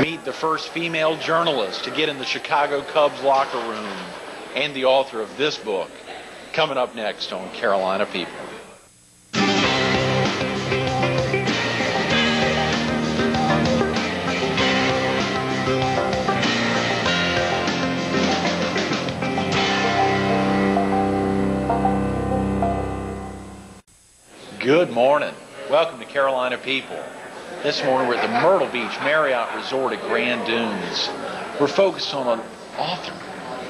Meet the first female journalist to get in the Chicago Cubs locker room and the author of this book. Coming up next on Carolina People. Good morning. Welcome to Carolina People. This morning we're at the Myrtle Beach Marriott Resort at Grand Dunes. We're focused on an author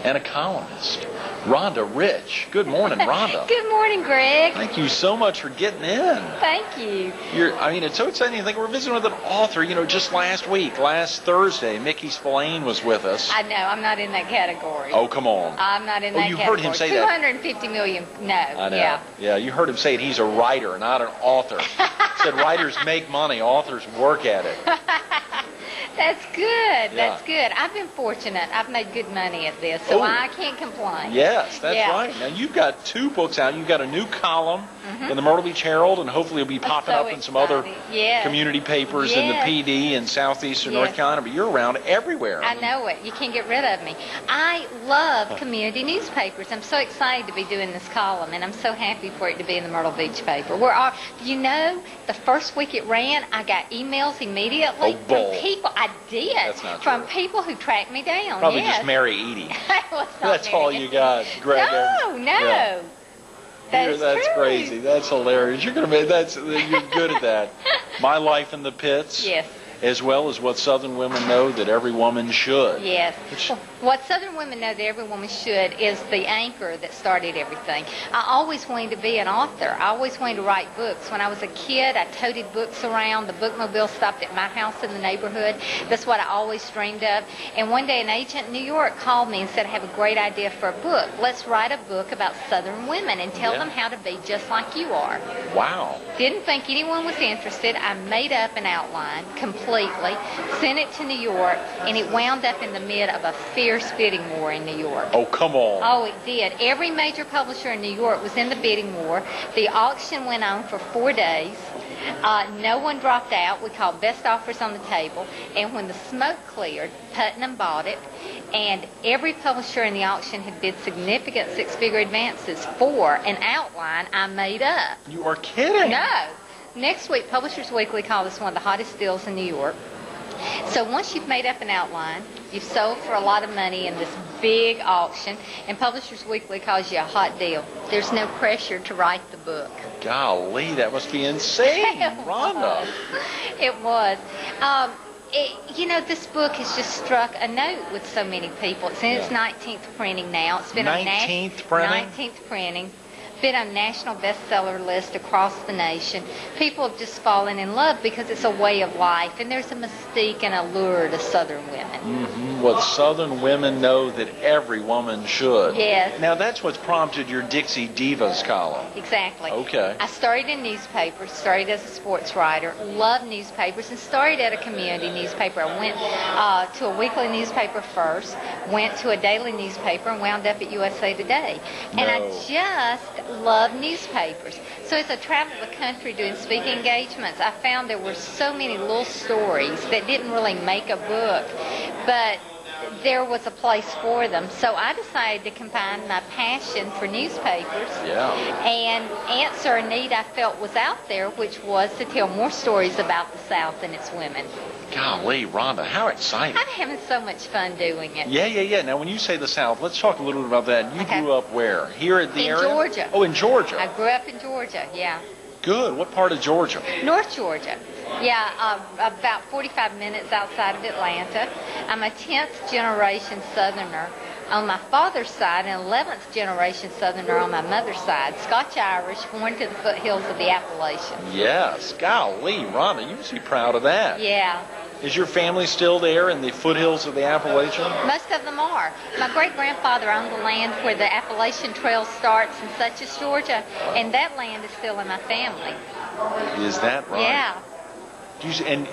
and a columnist, Ronda Rich. Good morning, Ronda. Good morning, Greg. Thank you so much for getting in. Thank you. It's so exciting to think we're visiting with an author. Just last Thursday, Mickey Spillane was with us. I know, I'm not in that category. Oh, come on. I'm not in that you category. Heard him say that. 250 million, no. I know. Yeah, you heard him say it. He's a writer, not an author. Said writers make money, authors work at it. That's good. That's good. I've been fortunate. I've made good money at this, so I can't complain. Yes, that's right. Now, you've got 2 books out. You've got a new column in the Myrtle Beach Herald, and hopefully it'll be popping up in some other community papers in the PD in southeastern North Carolina, but you're around everywhere. I know it. You can't get rid of me. I love community newspapers. I'm so excited to be doing this column, and I'm so happy for it to be in the Myrtle Beach paper. The first week it ran, I got emails immediately from people. I did. That's not from true. People who tracked me down. Probably just Mary Edie. That's all you got, Greg. No. Yeah. That's crazy. That's hilarious. You're good at that. My Life in the Pits. Yes. As well as What Southern Women Know That Every Woman Should. Yes. What Southern Women Know That Every Woman Should is the anchor that started everything. I always wanted to be an author. I always wanted to write books. When I was a kid, I toted books around. The bookmobile stopped at my house in the neighborhood. That's what I always dreamed of. And one day an agent in New York called me and said, I have a great idea for a book. Let's write a book about Southern women and tell them how to be just like you are. Wow. Didn't think anyone was interested. I made up an outline completely, sent it to New York, and it wound up in the mid of a fierce bidding war in New York. Oh, come on. Oh, it did. Every major publisher in New York was in the bidding war. The auction went on for 4 days. No one dropped out. We called best offers on the table. And when the smoke cleared, Putnam bought it. And every publisher in the auction had bid significant 6-figure advances for an outline I made up. You are kidding. No. Next week, Publishers Weekly called us one of the hottest deals in New York. So once you've made up an outline, you've sold for a lot of money in this big auction, and Publishers Weekly calls you a hot deal. There's no pressure to write the book. Golly, that must be insane, Rhonda. It was. This book has just struck a note with so many people. It's in its 19th printing now. It's been 19th printing? 19th printing. Been on national bestseller list across the nation. People have just fallen in love because it's a way of life, and there's a mystique and allure to Southern women. Mm-hmm. What Southern women know that every woman should. Yes. Now that's what's prompted your Dixie Divas column. Exactly. Okay. I started in newspapers, started as a sports writer, loved newspapers, and started at a community newspaper. I went to a weekly newspaper first, went to a daily newspaper, and wound up at USA Today. And I just love newspapers. So as I traveled the country doing speaking engagements, I found there were so many little stories that didn't really make a book, but there was a place for them. So I decided to combine my passion for newspapers and answer a need I felt was out there, which was to tell more stories about the South and its women. Golly, Rhonda, how exciting. I'm having so much fun doing it. Yeah. Now, when you say the South, let's talk a little bit about that. You grew up where? Here at the area? In Georgia. Oh, in Georgia. I grew up in Georgia, yeah. Good. What part of Georgia? North Georgia. Yeah, about 45 minutes outside of Atlanta. I'm a 10th generation Southerner on my father's side and 11th generation Southerner on my mother's side. Scotch-Irish, born to the foothills of the Appalachians. Yes. Golly, Rhonda, you must be proud of that. Yeah. Is your family still there in the foothills of the Appalachian? Most of them are. My great-grandfather owned the land where the Appalachian Trail starts in such as Georgia, and that land is still in my family. Is that right? Yeah. And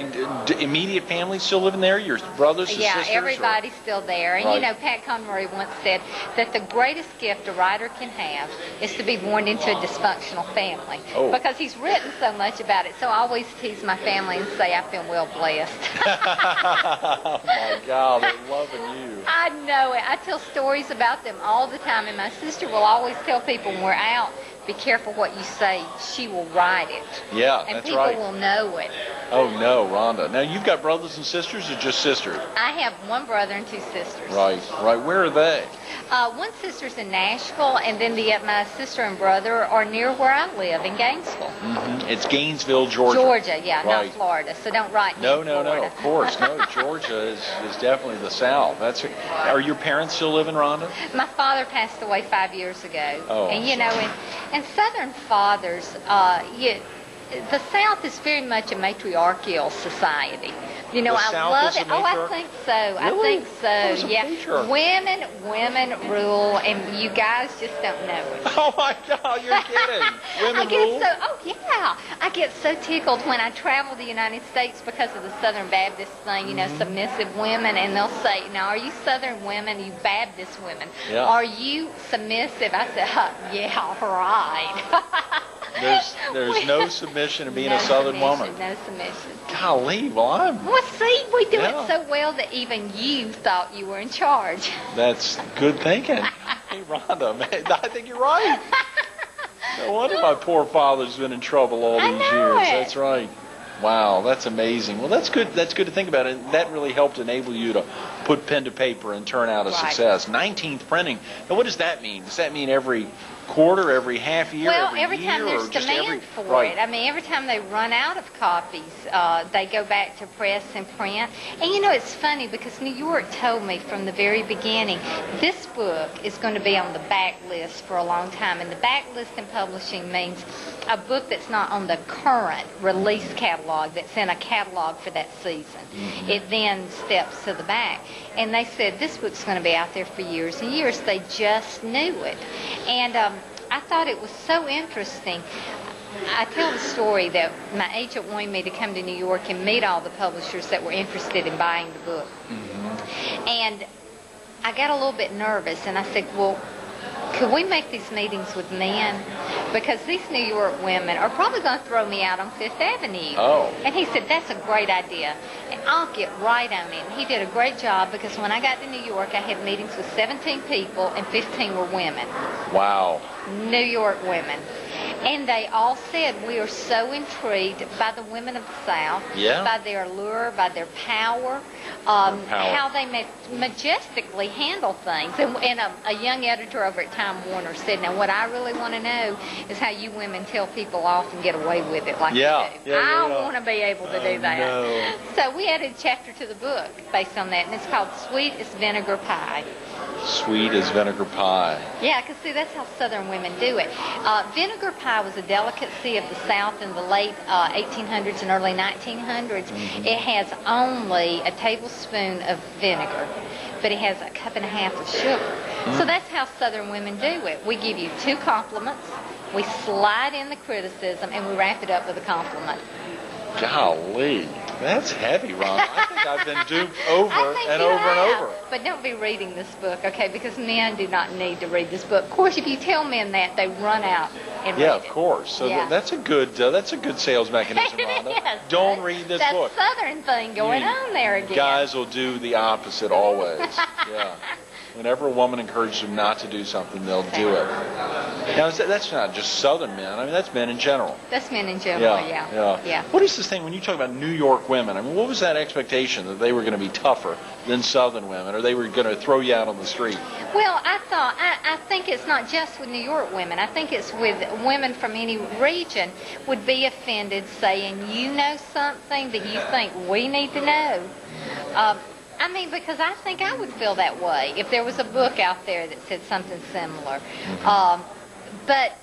immediate family still living there? Your brothers and sisters? Yeah, everybody's still there. And, Right. you know, Pat Conroy once said that the greatest gift a writer can have is to be born into a dysfunctional family. Oh. Because he's written so much about it. So I always tease my family and say I've been well blessed. Oh, my God. They're loving you. I know it. I tell stories about them all the time. And my sister will always tell people when we're out, be careful what you say. She will write it. Yeah, and that's people right. will know it. Oh, no, Rhonda. Now, you've got brothers and sisters or just sisters? I have one brother and two sisters. Right. Where are they? One sister's in Nashville, and then my sister and brother are near where I live in Gainesville. Mm-hmm. It's Gainesville, Georgia. Georgia, yeah, Right. not Florida. So don't write me. No, Florida. of course. No, Georgia is definitely the South. Are your parents still living, Rhonda? My father passed away 5 years ago. Oh, and, you know, and Southern fathers, the South is very much a matriarchal society. You know, The I South love is a it. Oh, I matriarch? think so. Really? I think What is so. a Yeah. patriarch? Women rule, and you guys just don't know it. Oh, my God, you're kidding. Women rule? I get so tickled when I travel the United States because of the Southern Baptist thing, you know, submissive women, and they'll say, now, are you Southern women, you Baptist women? Yeah. Are you submissive? I said, yeah, right. There's no submission in being No a Southern submission, woman. No submission. Golly, well, Well, see, we do Yeah. it so well that even you thought you were in charge. that's good thinking. Hey, Rhonda, man, I think you're right. No wonder my poor father's been in trouble all I these know years. it. That's right. Wow, that's amazing. Well, that's good. That's good to think about. And that really helped enable you to put pen to paper and turn out a Right. success. 19th printing. Now, what does that mean? Does that mean every quarter, every half year, Well, every time year, there's or just demand every? for Right. it. I mean, every time they run out of copies, they go back to press and print. And you know, it's funny because New York told me from the very beginning, this book is going to be on the back list for a long time. And the back list in publishing means a book that's not on the current release catalog, that's in a catalog for that season. Mm-hmm. It then steps to the back. And they said this book's going to be out there for years and years. They just knew it. And I thought it was so interesting. I tell the story that my agent wanted me to come to New York and meet all the publishers that were interested in buying the book. Mm-hmm. And I got a little bit nervous, and I said, well, could we make these meetings with men? Because these New York women are probably going to throw me out on Fifth Avenue. Oh. And he said, that's a great idea. And I'll get right on it. And he did a great job because when I got to New York, I had meetings with 17 people and 15 were women. Wow. New York women. And they all said, we are so intrigued by the women of the South, Yeah. by their allure, by their power, how they majestically handle things. And a young editor over at Time Warner said, now what I really want to know is how you women tell people off and get away with it like Yeah. you do. Yeah, I yeah. want to be able to do that. No. So we added a chapter to the book based on that, and it's called Sweet as Vinegar Pie. Sweet as vinegar pie. Yeah, because see, that's how Southern women do it. Vinegar pie was a delicacy of the South in the late 1800s and early 1900s. Mm-hmm. It has only a tablespoon of vinegar, but it has a cup and a half of sugar. Mm. So that's how Southern women do it. We give you 2 compliments, we slide in the criticism, and we wrap it up with a compliment. Golly, that's heavy, Ron. I think I've been duped over I think and you over and have. over. But don't be reading this book, okay? Because men do not need to read this book. Of course, if you tell men that, they run out and Yeah, read of it. cour's. So Yeah. that's a good sales mechanism, Rhonda. Yes. Don't read this book. That Southern thing going You on there again. Guys will do the opposite always. Yeah. Whenever a woman encourages them not to do something, they'll do it. Now, that's not just Southern men. I mean, that's men in general. That's men in general, yeah. What is this thing when you talk about New York women? I mean, what was that expectation that they were going to be tougher than Southern women, or they were going to throw you out on the street? Well, I think it's not just with New York women. I think it's with women from any region would be offended saying, you know something that you think we need to know. I mean, because I think I would feel that way if there was a book out there that said something similar. But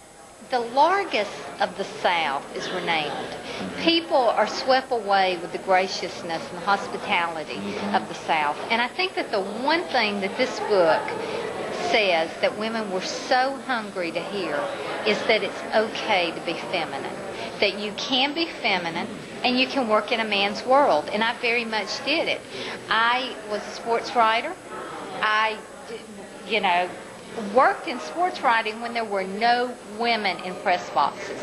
the largest of the South is renowned. People are swept away with the graciousness and the hospitality of the South. And I think that the one thing that this book says that women were so hungry to hear is that it's okay to be feminine. That you can be feminine, and you can work in a man's world. And I very much did it. I was a sports writer. I, worked in sports writing when there were no women in press boxes.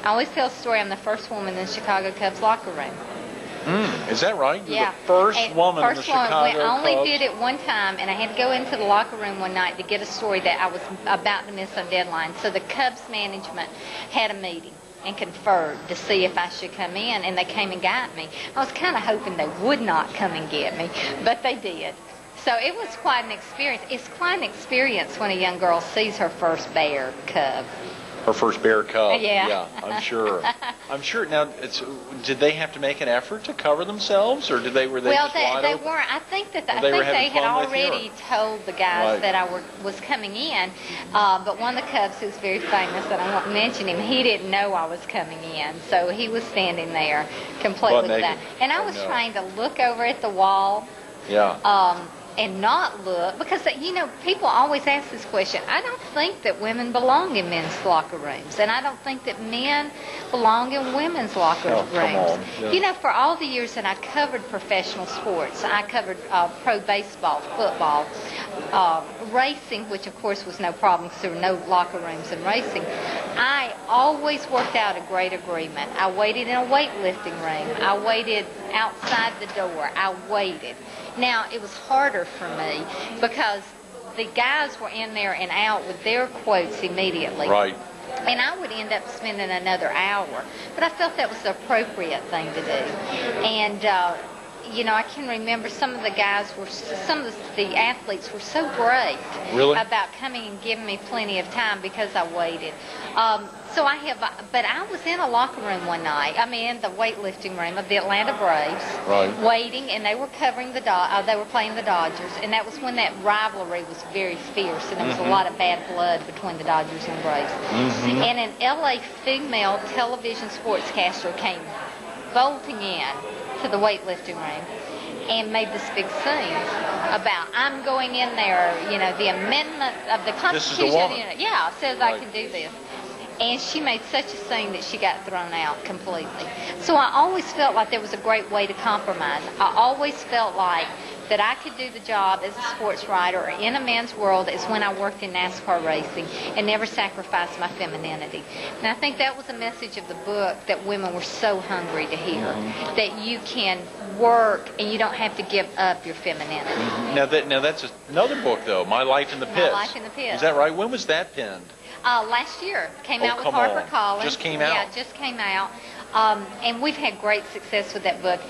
I always tell a story. I'm the first woman in the Chicago Cubs locker room. Is that right? You're Yeah. the first woman in the Chicago Cubs. I only did it one time, and I had to go into the locker room one night to get a story that I was about to miss on deadline. So the Cubs management had a meeting and conferred to see if I should come in, and they came and got me. I was kind of hoping they would not come and get me, but they did. So it was quite an experience. It's quite an experience when a young girl sees her first bear cub. Her first bear cub. Yeah. I'm sure. I'm sure. Now, did they have to make an effort to cover themselves, or were they Well, just wide they open? weren't. I think that Or they had fun with you, already told the guys Right. that I was coming in. But one of the Cubs, who's very famous, and I won't mention him, he didn't know I was coming in, so he was standing there completely Butt that. naked. And I was trying to look over at the wall. Yeah. And not look, because, people always ask this question. I don't think that women belong in men's locker rooms, and I don't think that men belong in women's locker Oh, rooms. come on. Yeah. For all the years that I covered professional sports, I covered pro baseball, football, racing, which of course was no problem because there were no locker rooms in racing. I always worked out a great agreement. I waited in a weightlifting ring. I waited outside the door. I waited. Now, it was harder for me because the guys were in there and out with their quotes immediately. Right. And I would end up spending another hour. But I felt that was the appropriate thing to do. And, I can remember some of the athletes were so great about coming and giving me plenty of time because I waited. But I was in a locker room one night. In the weightlifting room of the Atlanta Braves, waiting, and they were covering they were playing the Dodgers, and that was when that rivalry was very fierce, and there was a lot of bad blood between the Dodgers and the Braves. And an LA female television sportscaster came bolting in to the weightlifting ring and made this big scene about, I'm going in there, the amendment of the Constitution. This is a woman. Says I can do this. And she made such a scene that she got thrown out completely. So I always felt like there was a great way to compromise. I always felt like that I could do the job as a sports writer or in a man's world as when I worked in NASCAR racing and never sacrificed my femininity. And I think that was a message of the book that women were so hungry to hear, that you can work and you don't have to give up your femininity. Now that's another book, though, My Life in the Pits. My Life in the Pits. Is that right? When was that penned? Last year. Came out with come HarperCollins. on. Just came out? Yeah, just came out. And we've had great success with that book.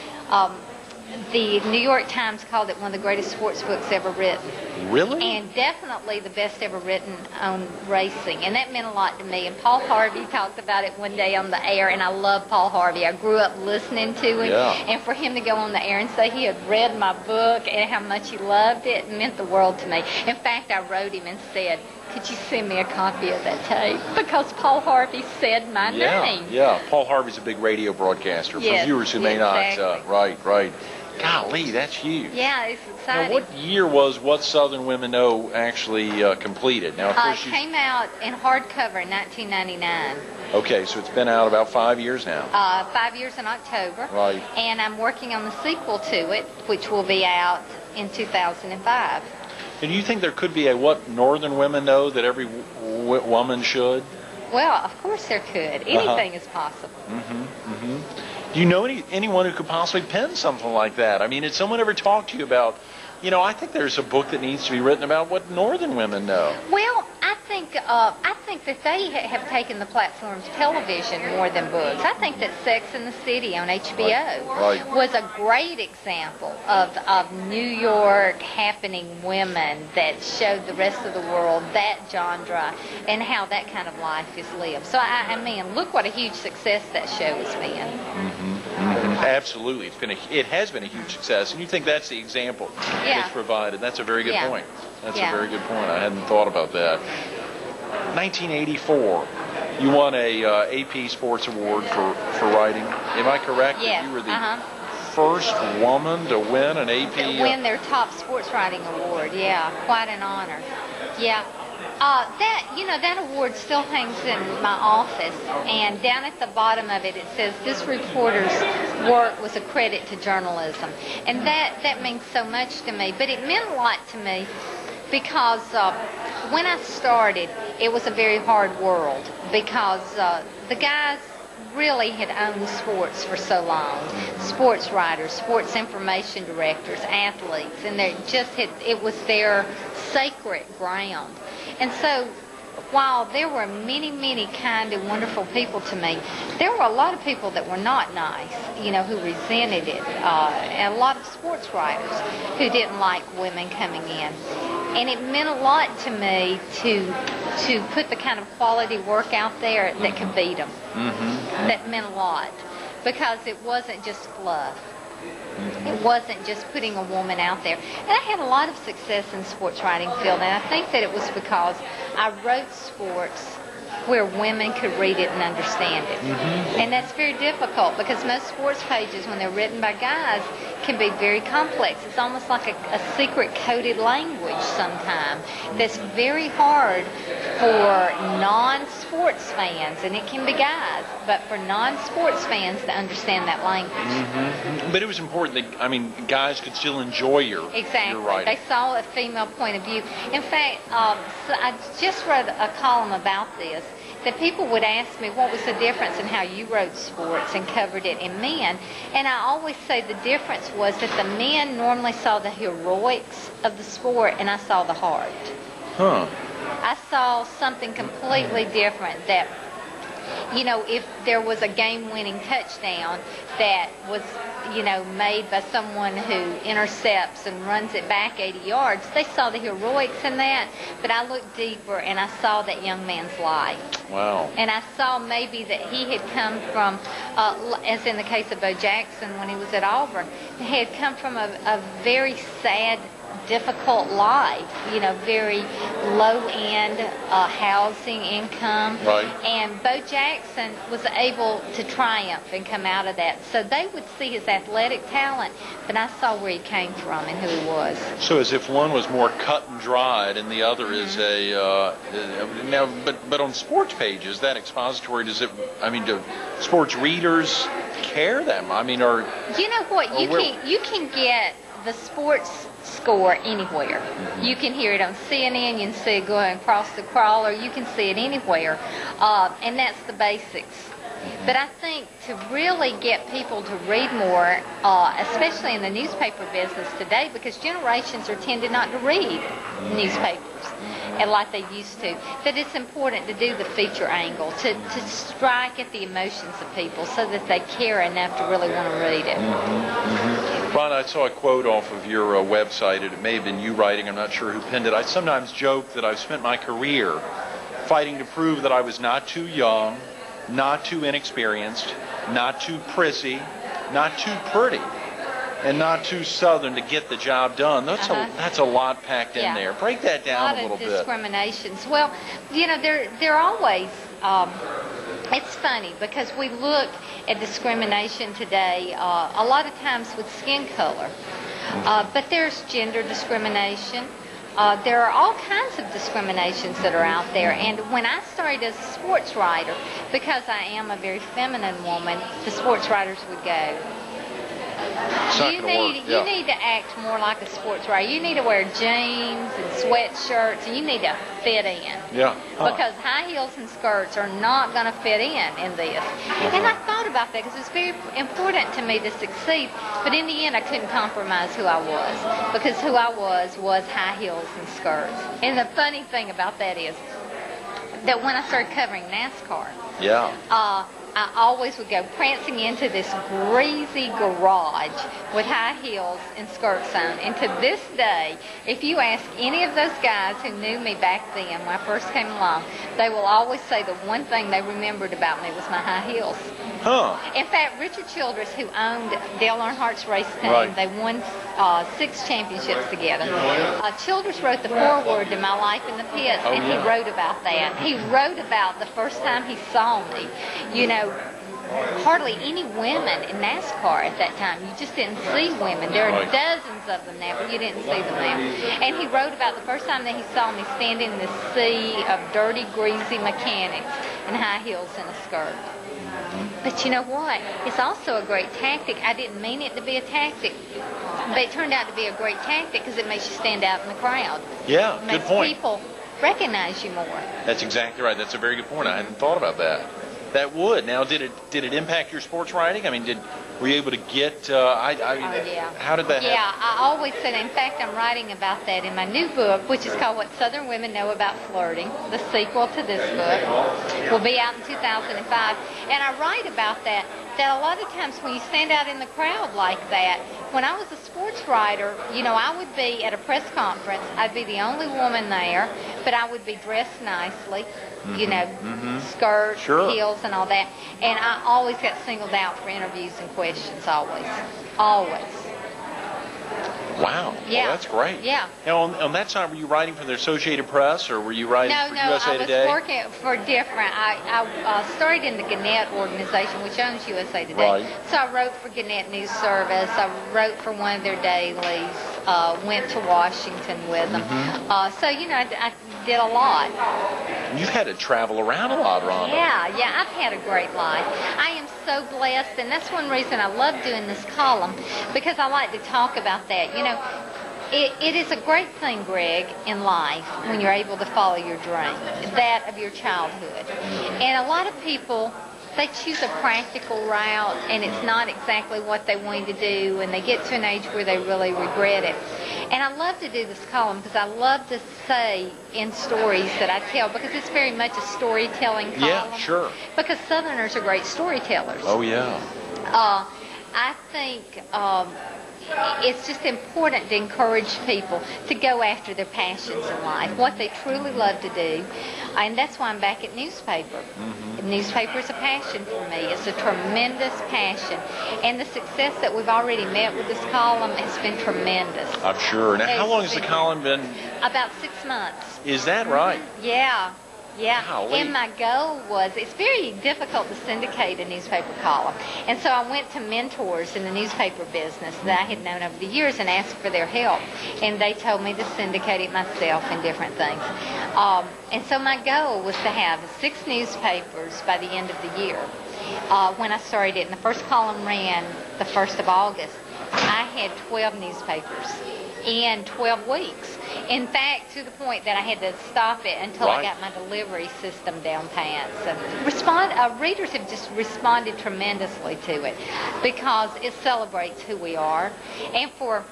The New York Times called it one of the greatest sports books ever written. Really? And definitely the best ever written on racing. And that meant a lot to me. And Paul Harvey talked about it one day on the air, and I love Paul Harvey. I grew up listening to him. Yeah. And for him to go on the air and say he had read my book and how much he loved it meant the world to me. In fact, I wrote him and said, could you send me a copy of that tape? Because Paul Harvey said my name. Yeah. Paul Harvey's a big radio broadcaster. Yes, for viewers who may exactly. not. Right. Golly, that's huge. Yeah, it's exciting. Now, what year was What Southern Women Know actually completed? Now, of course, it came out in hardcover in 1999. Okay, so it's been out about 5 years now. 5 years in October. Right. And I'm working on the sequel to it, which will be out in 2005. And do you think there could be a What Northern Women Know that every woman should? Well, of course there could. Anything is possible. Do you know anyone who could possibly pen something like that? I mean, did someone ever talk to you about, I think there's a book that needs to be written about what Northern women know. Well, I think that they have taken the platform of television more than books. I think that Sex and the City on HBO was a great example of New York happening women that showed the rest of the world that genre and how that kind of life is lived. So, look what a huge success that show has been. Absolutely. It has been a huge success. And you think that's the example that's provided. That's a very good point. That's a very good point. I hadn't thought about that. 1984, you won a AP Sports Award for writing. Am I correct? Yes. You were the first woman to win an AP... win their top sports writing award. Yeah, quite an honor. Yeah. That award still hangs in my office, and down at the bottom of it, it says this reporter's work was a credit to journalism, and that means so much to me. But it meant a lot to me because when I started, it was a very hard world because the guys really had owned sports for so long. Sports writers, sports information directors, athletes, and it was their sacred ground. And so while there were many, many kind and wonderful people to me, there were a lot of people that were not nice, who resented it, and a lot of sports writers who didn't like women coming in. And it meant a lot to me to put the kind of quality work out there that could beat them. Mm-hmm. That meant a lot because it wasn't just fluff. It wasn't just putting a woman out there. And I had a lot of success in sports writing field, and I think that it was because I wrote sports where women could read it and understand it. Mm-hmm. And that's very difficult because most sports pages, when they're written by guys, can be very complex. It's almost like a secret coded language sometimes that's very hard for non-sports fans, and it can be guys, but for non-sports fans to understand that language. Mm-hmm. But it was important that, guys could still enjoy your writing. They saw a female point of view. In fact, so I just wrote a column about this, that people would ask me what was the difference in how you wrote sports and covered it in men. And I always say the difference was that the men normally saw the heroics of the sport and I saw the heart. Huh. I saw something completely different that, if there was a game-winning touchdown that was, made by someone who intercepts and runs it back 80 yards, they saw the heroics in that, but I looked deeper and I saw that young man's life. Wow. And I saw maybe that he had come from, as in the case of Bo Jackson when he was at Auburn, he had come from a very sad, difficult life, very low-end housing income. Right. And Bo Jackson was able to triumph and come out of that. So they would see his athletic talent, but I saw where he came from and who he was. So as if one was more cut and dried and the other is but on sports pages, that expository, do sports readers care that much? You know what? You can get the sports score anywhere. Mm-hmm. You can hear it on CNN, you can see it going across the crawler, you can see it anywhere, and that's the basics. Mm-hmm. But I think to really get people to read more, especially in the newspaper business today, because generations are tended not to read newspapers and like they used to, that it's important to do the feature angle, to strike at the emotions of people so that they care enough to really want to read it. Mm-hmm. Mm-hmm. Ron, I saw a quote off of your website. It may have been you writing. I'm not sure who penned it. I sometimes joke that I've spent my career fighting to prove that I was not too young, not too inexperienced, not too prissy, not too pretty, and not too Southern to get the job done. That's a lot packed in there. Break that down a little bit. A lot of discriminations. Well, they're always... it's funny because we look at discrimination today a lot of times with skin color. But there's gender discrimination. There are all kinds of discriminations that are out there. And when I started as a sports writer, because I am a very feminine woman, the sports writers would go, you need to act more like a sports writer. You need to wear jeans and sweatshirts, and you need to fit in. Yeah. Because high heels and skirts are not going to fit in this. And I thought about that because it was very important to me to succeed. But in the end, I couldn't compromise who I was, because who I was high heels and skirts. And the funny thing about that is that when I started covering NASCAR, I always would go prancing into this greasy garage with high heels and skirts on. And to this day, if you ask any of those guys who knew me back then when I first came along, they will always say the one thing they remembered about me was my high heels. Huh. In fact, Richard Childress, who owned Dale Earnhardt's race team, they won 6 championships together. Childress wrote the foreword to My Life in the Pits, and he wrote about that. He wrote about the first time he saw me, hardly any women in NASCAR at that time. You just didn't see women. There are dozens of them now, but you didn't see them now. And he wrote about the first time that he saw me standing in this sea of dirty, greasy mechanics in high heels and a skirt. But you know what? It's also a great tactic. I didn't mean it to be a tactic, but it turned out to be a great tactic because it makes you stand out in the crowd. Yeah, good point. People recognize you more. That's exactly right. That's a very good point. I hadn't thought about that. That would. Now, did it impact your sports writing? I mean, were you able to get? Yeah. How did that happen? Yeah, I always said. In fact, I'm writing about that in my new book, which is called "What Southern Women Know About Flirting." The sequel to this book will be out in 2005, and I write about that. That a lot of times when you stand out in the crowd like that, when I was a sports writer, I would be at a press conference. I'd be the only woman there, but I would be dressed nicely, skirt, heels, and all that. And I always got singled out for interviews and questions, always. Wow. Yeah. Well, that's great. Yeah. Now, on that time, were you writing for the Associated Press, or were you writing for USA Today? No, I was working for different. I started in the Gannett organization, which owns USA Today. Right. So I wrote for Gannett News Service. I wrote for one of their dailies. Went to Washington with them. So, I did a lot. You've had to travel around a lot, Ronda. Yeah, I've had a great life. I am so blessed, and that's one reason I love doing this column, because I like to talk about that. It is a great thing, Greg, in life when you're able to follow your dream, that of your childhood. And a lot of people, they choose a practical route, and it's not exactly what they wanted to do, and they get to an age where they really regret it. And I love to do this column because I love to say in stories that I tell, because it's very much a storytelling column. Yeah, sure. Because Southerners are great storytellers. Oh, yeah. I think it's just important to encourage people to go after their passions in life, what they truly love to do. And that's why I'm back at newspaper. Newspaper is a passion for me. It's a tremendous passion. And the success that we've already met with this column has been tremendous. I'm sure. Now, how long has the column been? About 6 months. Is that right? Yeah. Golly. And my goal was, it's very difficult to syndicate a newspaper column. And so I went to mentors in the newspaper business that I had known over the years and asked for their help. And they told me to syndicate it myself in different things. And so my goal was to have 6 newspapers by the end of the year. When I started it, and the first column ran the 1st of August, I had 12 newspapers in 12 weeks. In fact, to the point that I had to stop it until I got my delivery system down pat. So readers have just responded tremendously to it because it celebrates who we are. And for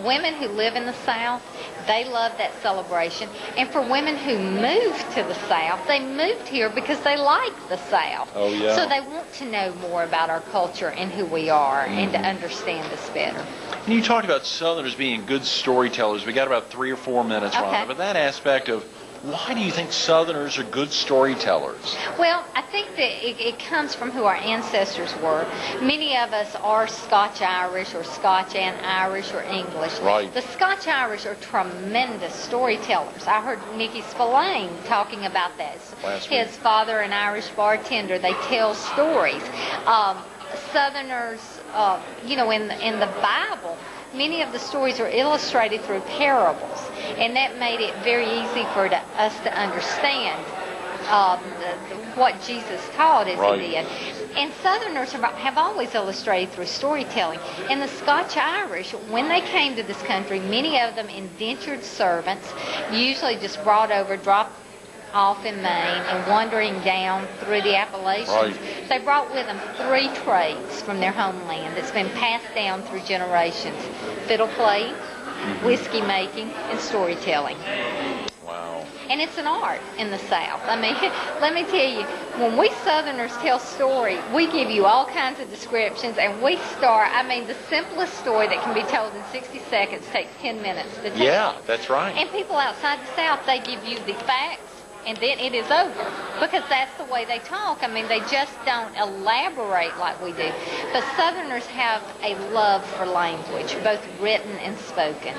women who live in the South, they love that celebration. And for women who moved to the South, they moved here because they like the South. Oh, yeah. So they want to know more about our culture and who we are and to understand us better. And you talked about Southerners being good storytellers. We got about 3 or 4 minutes, Ronda. But that aspect of, why do you think Southerners are good storytellers? Well, I think that it comes from who our ancestors were. Many of us are Scotch-Irish or Scotch and Irish or English. Right. The Scotch-Irish are tremendous storytellers. I heard Nicky Spillane talking about that. Last week. His father, an Irish bartender, they tell stories. Southerners, in the Bible, many of the stories are illustrated through parables, and that made it very easy for us to understand what Jesus taught as he did. And Southerners have always illustrated through storytelling. And the Scotch-Irish, when they came to this country, many of them indentured servants, usually just brought over, dropped off in Maine and wandering down through the Appalachians. They brought with them 3 trades from their homeland that's been passed down through generations: fiddle playing, whiskey making, and storytelling. Wow. And it's an art in the South. I mean, let me tell you, when we Southerners tell story, we give you all kinds of descriptions, and we start, the simplest story that can be told in 60 seconds takes 10 minutes to tell. Yeah, that's right. And people outside the South, they give you the facts, and then it is over, because that's the way they talk. They just don't elaborate like we do. But Southerners have a love for language, both written and spoken.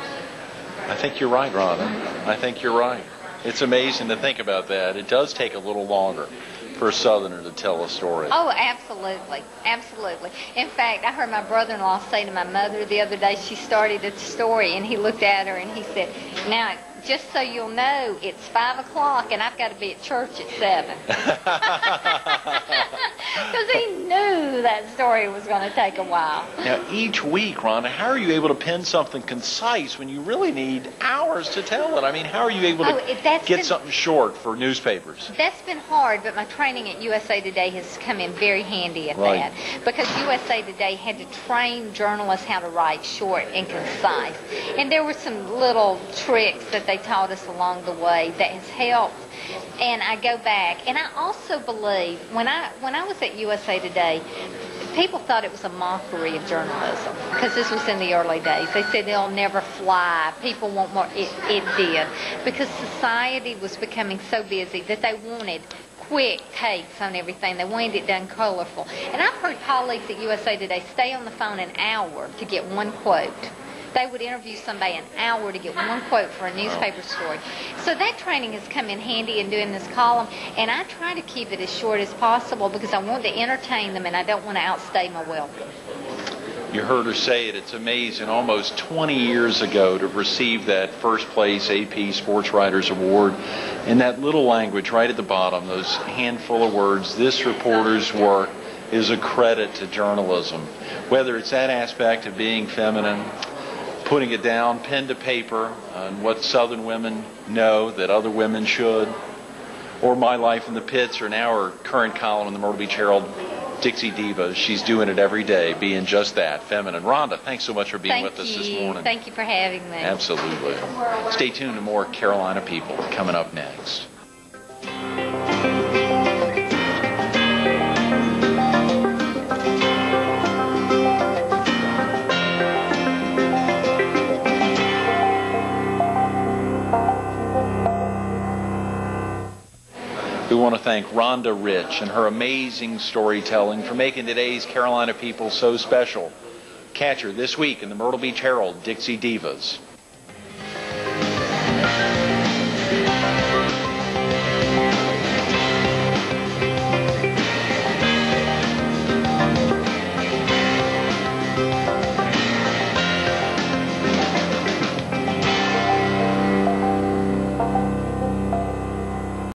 I think you're right, Ronda. I think you're right. It's amazing to think about that. It does take a little longer. for a Southerner to tell a story. Oh, absolutely. Absolutely. In fact, I heard my brother-in-law say to my mother the other day, she started a story, and he looked at her and he said, now, just so you'll know, it's 5 o'clock and I've got to be at church at 7. Because he knew that story was going to take a while. Now, each week, Rhonda, how are you able to pen something concise when you really need hours to tell it? I mean, how are you able to get something short for newspapers? That's been hard, but my training at USA Today has come in very handy at that. Because USA Today had to train journalists how to write short and concise. And there were some little tricks that they taught us along the way that has helped. And I go back, and I also believe when I was at USA Today, people thought it was a mockery of journalism because this was in the early days. They said they'll never fly. People want more. It did, because society was becoming so busy that they wanted quick takes on everything. They wanted it done colorful. And I've heard colleagues at USA Today stay on the phone an hour to get one quote. They would interview somebody an hour to get one quote for a newspaper story. So that training has come in handy in doing this column, and I try to keep it as short as possible because I want to entertain them and I don't want to outstay my welcome. You heard her say it. It's amazing. Almost 20 years ago to receive that first place AP Sports Writers Award in that little language right at the bottom, those handful of words. This reporter's work is a credit to journalism. Whether it's that aspect of being feminine, putting it down, pen to paper, on what Southern women know that other women should, or my life in the pits, or now her current column in the Myrtle Beach Herald, Dixie Divas. She's doing it every day, being just that, feminine. Rhonda, thanks so much for being with us this morning. Thank you for having me. Absolutely. Stay tuned to more Carolina People coming up next. We want to thank Ronda Rich and her amazing storytelling for making today's Carolina People so special. Catch her this week in the Myrtle Beach Herald, Dixie Divas.